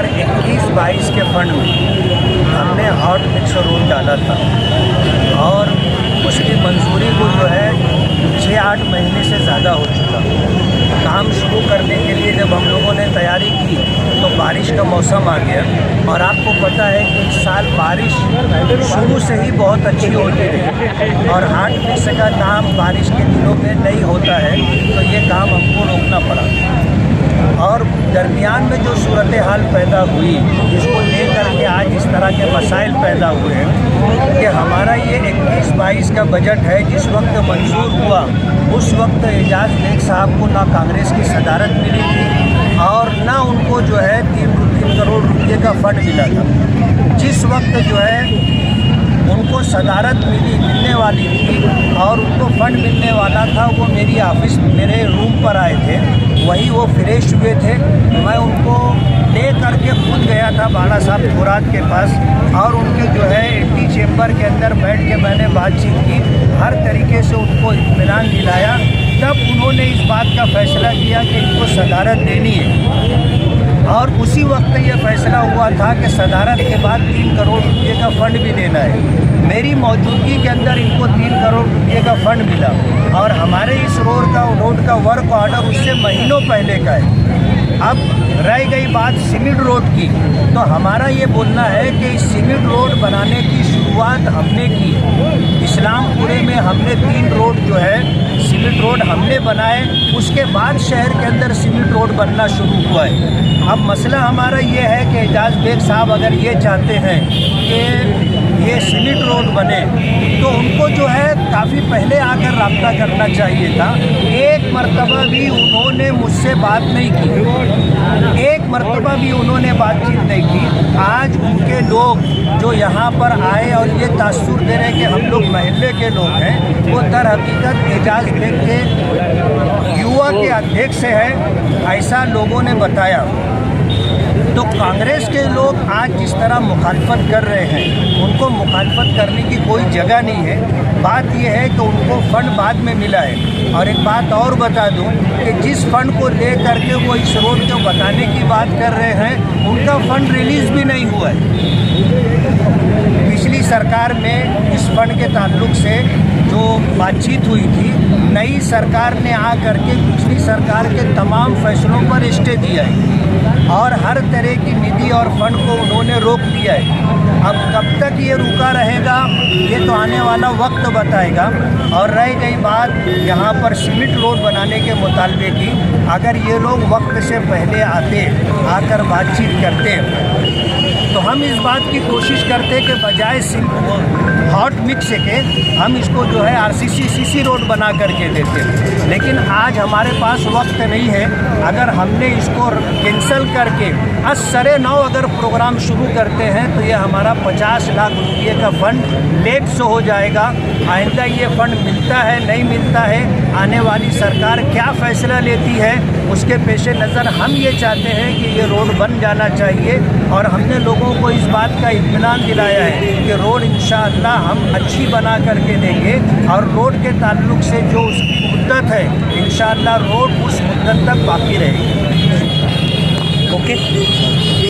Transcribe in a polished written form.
2021-22 के फंड में हमने हॉट मिक्स रोड डाला था और उसकी मंजूरी को जो है 6-8 महीने से ज़्यादा हो चुका। काम शुरू करने के लिए जब हम लोगों ने तैयारी की तो बारिश का मौसम आ गया और आपको पता है कि इस साल बारिश शुरू से ही बहुत अच्छी होती रही और हॉट मिक्स का काम बारिश के दिनों में नहीं होता है, तो ये काम हमको रोकना पड़ा। और दरमियान में जो सूरत हाल पैदा हुई, जिसको लेकर के आज इस तरह के मसाइल पैदा हुए हैं कि हमारा ये 21-22 का बजट है, जिस वक्त मंजूर हुआ उस वक्त एजाज बेग साहब को ना कांग्रेस की सदारत मिली थी और ना उनको जो है 3 करोड़ रुपये का फंड मिला था। जिस वक्त जो है उनको सदारत मिलने वाली थी और उनको फंड मिलने वाला था, वो मेरे रूम पर आए थे, वही वो फ्रेश हुए थे। मैं उनको ले करके खुद गया था बाला साहब खुराद के पास और उनके जो है एंटी चेम्बर के अंदर बैठ के मैंने बातचीत की, हर तरीके से उनको इत्मीनान दिलाया। तब उन्होंने इस बात का फैसला किया कि इनको सदारत देनी है और उसी वक्त ये फैसला हुआ था कि सदारत के बाद 3 करोड़ रुपये का फंड भी देना है। मेरी मौजूदगी के अंदर इनको 3 करोड़ रुपये का फंड मिला और हमारे इस रोड का वर्क ऑर्डर उससे महीनों पहले का है। अब रह गई बात सीमेंट रोड की, तो हमारा ये बोलना है कि इस सीमेंट रोड बनाने की शुरुआत हमने की। इस्लामपुरे में हमने 3 रोड जो है सीमेंट रोड हमने बनाए, उसके बाद शहर के अंदर सीमेंट रोड बनना शुरू हुआ है। अब मसला हमारा ये है कि एजाज बेग साहब अगर ये चाहते हैं कि ये सीमेंट रोड बने तो उनको जो है काफ़ी पहले आकर राब्ता करना चाहिए था। एक मरतबा भी उन्होंने मुझसे बात नहीं की, एक मरतबा भी उन्होंने बातचीत नहीं की। आज उनके लोग जो यहाँ पर आए और ये तासुर दे रहे हैं कि हम लोग महल्ले के लोग हैं, वो दर हकीकत एजाज बेग के युवा के अध्यक्ष है, ऐसा लोगों ने बताया। तो कांग्रेस के लोग आज जिस तरह मुखालफत कर रहे हैं, उनको मुखालफत करने की कोई जगह नहीं है। बात यह है कि उनको फंड बाद में मिला है। और एक बात और बता दूं कि जिस फंड को ले करके वो इस रोड को बताने की बात कर रहे हैं, उनका फंड रिलीज़ भी नहीं हुआ है। पिछली सरकार में इस फंड के ताल्लुक से जो बातचीत हुई थी, नई सरकार ने आ करके पिछली सरकार के तमाम फैसलों पर स्टे दिया है और हर तरह की निधि और फंड को उन्होंने रोक दिया है। अब कब तक ये रुका रहेगा, ये तो आने वाला वक्त बताएगा। और रह गई बात यहाँ पर सीमेंट रोड बनाने के मुतालबे की, अगर ये लोग वक्त से पहले आकर बातचीत करते तो हम इस बात की कोशिश करते कि बजाय हॉट मिक्स के हम इसको जो है आरसीसी सीसी रोड बना करके देते। लेकिन आज हमारे पास वक्त नहीं है। अगर हमने इसको कैंसिल करके आज 9:30 अगर प्रोग्राम शुरू करते हैं तो ये हमारा 50 लाख रुपये का फंड लेट से हो जाएगा। आइंदा ये फंड मिलता है नहीं मिलता है, आने वाली सरकार क्या फ़ैसला लेती है, उसके पेश नज़र हम ये चाहते हैं कि ये रोड बन जाना चाहिए। और हमने लोगों को इस बात का इत्मीनान दिलाया है कि रोड इंशाअल्लाह हम अच्छी बना करके देंगे और रोड के ताल्लुक से जो उसकी मुद्दत है, इंशाअल्लाह रोड उस मुद्दत तक बाकी रहेगी। ओके।